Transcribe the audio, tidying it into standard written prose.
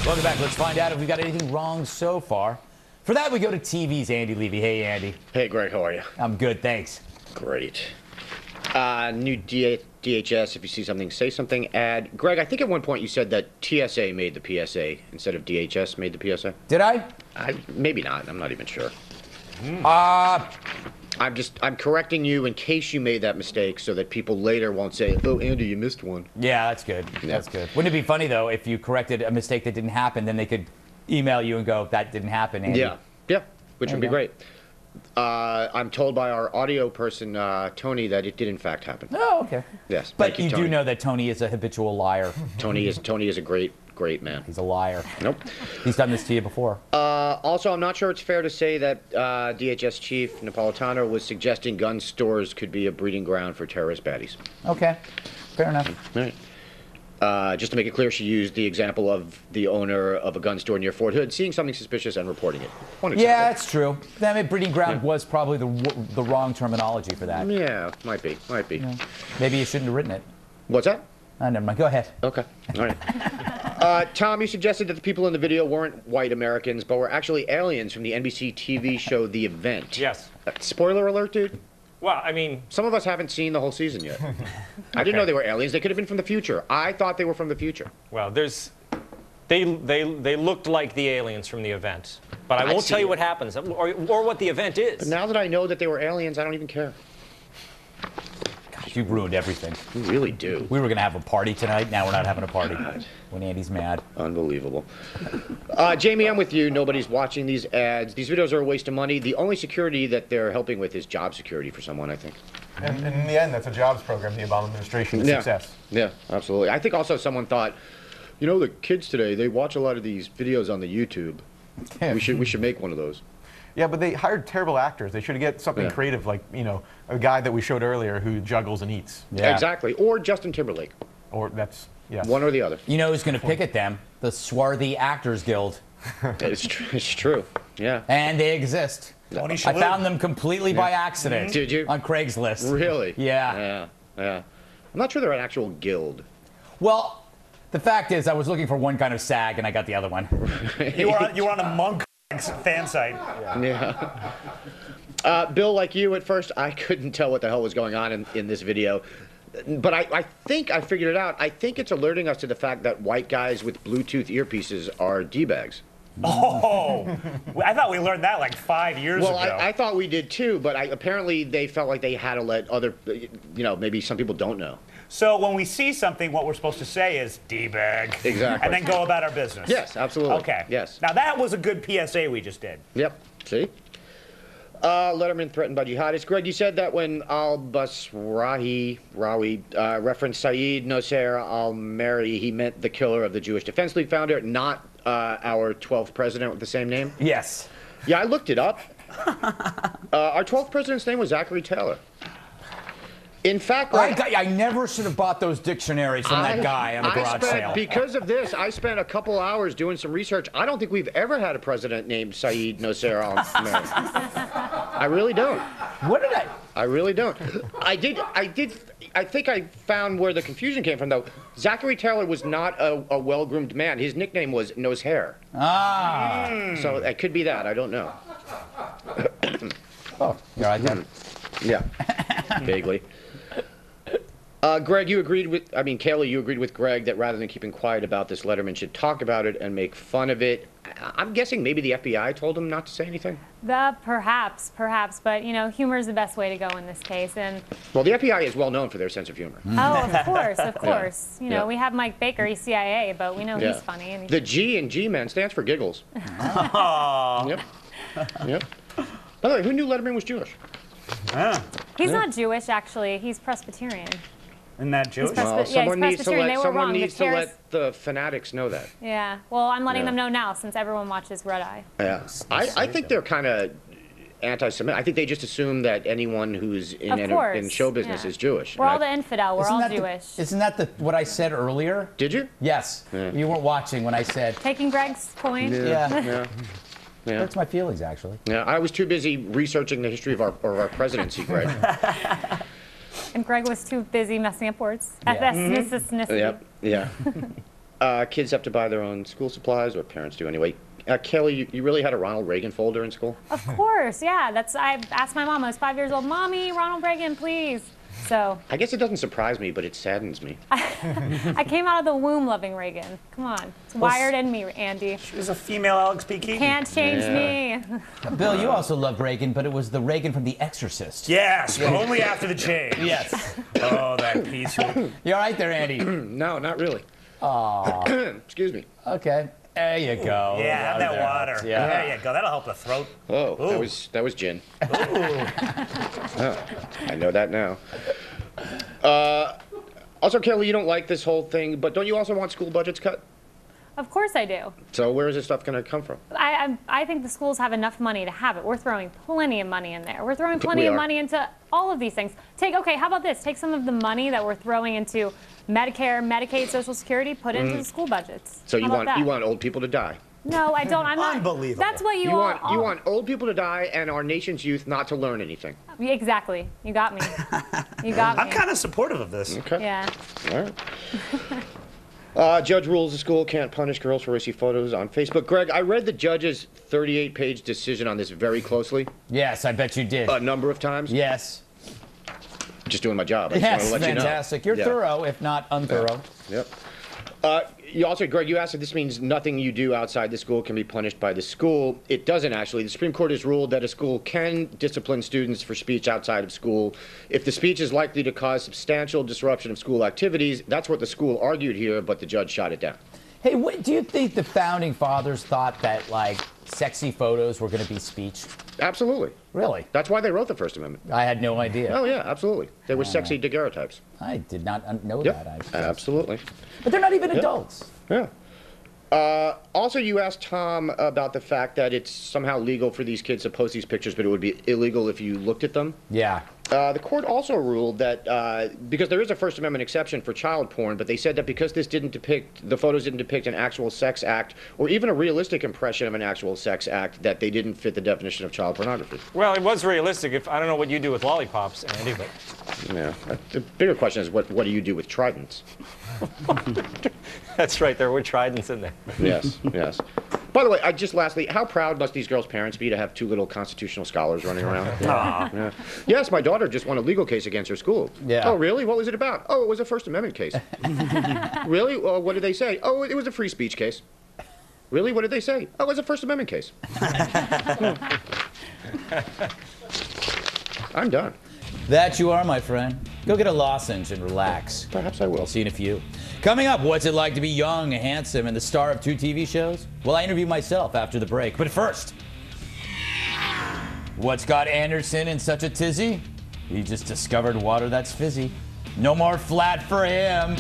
Welcome back. Let's find out if we've got anything wrong so far. For that, we go to TV's Andy Levy. Hey, Andy. Hey, Greg. How are you? I'm good, thanks. Great. New DHS, if you see something, say something, ad. Greg, I think at one point you said that TSA made the PSA instead of DHS made the PSA. Did I? Maybe not. I'm not even sure. I'm correcting you in case you made that mistake so that people later won't say, oh, Andy, you missed one. Yeah, that's good. Yeah. That's good. Wouldn't it be funny, though, if you corrected a mistake that didn't happen, then they could email you and go, that didn't happen, Andy. Yeah, which would be great. I'm told by our audio person, Tony, that it did in fact happen. Oh, okay. Yes. But you do know that Tony is a habitual liar. Tony is a great man. He's a liar. Nope. He's done this to you before. Also, I'm not sure it's fair to say that DHS Chief Napolitano was suggesting gun stores could be a breeding ground for terrorist baddies. Okay. Fair enough. All right. Just to make it clear, she used the example of the owner of a gun store near Fort Hood seeing something suspicious and reporting it. Yeah, that's true. I mean, breeding ground was probably the wrong terminology for that. Yeah, might be. Yeah. Maybe you shouldn't have written it. What's that? Never mind. Go ahead. Okay. All right. Tom, you suggested that the people in the video weren't white Americans, but were actually aliens from the NBC TV show The Event. Yes. Spoiler alert, dude. Well, I mean... Some of us haven't seen the whole season yet. I didn't know they were aliens. They could have been from the future. I thought they were from the future. Well, they looked like the aliens from The Event. But I won't tell you what happens, or what The Event is. But now that I know that they were aliens, I don't even care. You ruined everything. You really do. We were going to have a party tonight. Now we're not having a party. God. When Andy's mad. Unbelievable. Jamie, I'm with you. Nobody's watching these ads. These videos are a waste of money. The only security that they're helping with is job security for someone, I think. And in the end, that's a jobs program, the Obama administration, is success. Yeah, absolutely. I think also someone thought, you know, the kids today, they watch a lot of these videos on the YouTube. Yeah. We should make one of those. Yeah, but they hired terrible actors. They should get something creative, like, you know, a guy that we showed earlier who juggles and eats. Yeah. Exactly. Or Justin Timberlake. Or that's, yes. One or the other. You know who's going to pick at them? The Swarthy Actors Guild. It's true. Yeah. And they exist. I found them completely by accident. Did you? On Craigslist. Really? Yeah. Yeah. I'm not sure they're an actual guild. Well, the fact is I was looking for one kind of SAG and I got the other one. You were on a Monk fan site. Yeah. Bill, like you, at first, I couldn't tell what the hell was going on in this video. But I think I figured it out. I think it's alerting us to the fact that white guys with Bluetooth earpieces are D-bags. Oh, I thought we learned that like 5 years ago. Well, I thought we did too, but apparently they felt like they had to let other, you know, maybe some people don't know. So when we see something, what we're supposed to say is D-bag. Exactly. And then go about our business. Yes, absolutely. Okay. Yes. Now that was a good PSA we just did. Yep. See? Letterman threatened by jihadists. Greg, you said that when al-Basrawi referenced Saeed Nosser al-Meri, he meant the killer of the Jewish Defense League founder, not our 12th president with the same name? Yes. Yeah, I looked it up. Our 12th president's name was Zachary Taylor. In fact, I never should have bought those dictionaries from that guy on a garage sale. Because of this, I spent a couple hours doing some research. I don't think we've ever had a president named Saeed Nosser al-Meri. I really don't. What did I really don't. I think I found where the confusion came from, though. Zachary Taylor was not a well-groomed man. His nickname was Nose Hair. Ah. So it could be that. I don't know. Oh, you're right then. Yeah, vaguely. Greg, you agreed with, Kayla, you agreed with Greg that rather than keeping quiet about this, Letterman should talk about it and make fun of it. I'm guessing maybe the FBI told him not to say anything? Perhaps, but, you know, humor is the best way to go in this case. And well, the FBI is well known for their sense of humor. Oh, of course. You know, we have Mike Baker, he's CIA, but we know he's funny. And the G in G-Men stands for giggles. Yep. By the way, who knew Letterman was Jewish? He's not Jewish, actually. He's Presbyterian. Isn't that Jewish? Well, someone needs to let the fanatics know that. Yeah. Well, I'm letting them know now since everyone watches Red Eye. Yeah. I think they're kind of anti-Semitic. I think they just assume that anyone who's in show business is Jewish. We're all the infidel. We're all Jewish. Isn't that what I said earlier? Did you? Yes. Yeah. You weren't watching when I said. Taking Greg's point. Yeah. That's my feelings, actually. Yeah. I was too busy researching the history of our presidency, Greg. And Greg was too busy messing up words. Ethnicity. Yep. Yeah. Kids have to buy their own school supplies, or parents do anyway. Kelly, you really had a Ronald Reagan folder in school? Of course, yeah. I asked my mom. I was 5 years old. Mommy, Ronald Reagan, please. So. I guess it doesn't surprise me, but it saddens me. I came out of the womb loving Reagan. Come on, it's wired in me, Andy. She was a female Alex P. Keaton. Can't change me. Bill, you also loved Reagan, but it was the Reagan from The Exorcist. Yes, but only after the change. Yes. Oh, that piece. You all right there, Andy? No, not really. Excuse me. Okay. There you go. Yeah, have that water. Yeah. There you go. That'll help the throat. Oh, Ooh. that was gin. Oh, I know that now. Also, Kelly, you don't like this whole thing, but don't you also want school budgets cut? Of course I do. So where is this stuff going to come from? I think the schools have enough money to have it. We're throwing plenty of money in there. We're throwing plenty We of are. money into all of these things. Okay, how about this? Take some of the money that we're throwing into Medicare, Medicaid, Social Security, put it into the school budgets. So How about that? you want old people to die? No, I don't. I'm not. Unbelievable. That's what you You want old people to die and our nation's youth not to learn anything. Exactly. You got me. You got me. I'm kind of supportive of this. Okay. Yeah. All right. Judge rules the school can't punish girls for racy photos on Facebook. Greg, I read the judge's 38-page decision on this very closely. Yes, I bet you did. A number of times. Yes. Just doing my job. I just Yes, want to let fantastic. you know. You're thorough, if not unthorough. Yep. You also, Greg, you asked if this means nothing you do outside the school can be punished by the school. It doesn't, actually. The Supreme Court has ruled that a school can discipline students for speech outside of school if the speech is likely to cause substantial disruption of school activities. That's what the school argued here, but the judge shot it down. Hey, do you think the founding fathers thought that, like, sexy photos were going to be speech? Absolutely. Really? That's why they wrote the First Amendment. I had no idea. Oh, yeah, absolutely. They were sexy daguerreotypes. I did not know Yep, that. absolutely. But they're not even adults. Yeah. Also, you asked Tom about the fact that it's somehow legal for these kids to post these pictures, but it would be illegal if you looked at them. Yeah. The court also ruled that because there is a First Amendment exception for child porn, but they said that because the photos didn't depict an actual sex act or even a realistic impression of an actual sex act, that they didn't fit the definition of child pornography. Well, it was realistic. I don't know what you do with lollipops, Andy, but Yeah. The bigger question is what do you do with tridents? that's right. There were tridents in there. Yes, yes. By the way, lastly, how proud must these girls' parents be to have two little constitutional scholars running around? Yeah. Yes, my daughter just won a legal case against her school. Yeah. Oh, really? What was it about? Oh, it was a First Amendment case. Really? Well, what did they say? Oh, it was a free speech case. Really? What did they say? Oh, it was a First Amendment case. I'm done. That you are, my friend. Go get a lozenge and relax. Perhaps I will. I'll see you in a few. Coming up, what's it like to be young, handsome, and the star of 2 TV shows? Well, I interview myself after the break. But first, what's got Anderson in such a tizzy? He just discovered water that's fizzy. No more flat for him.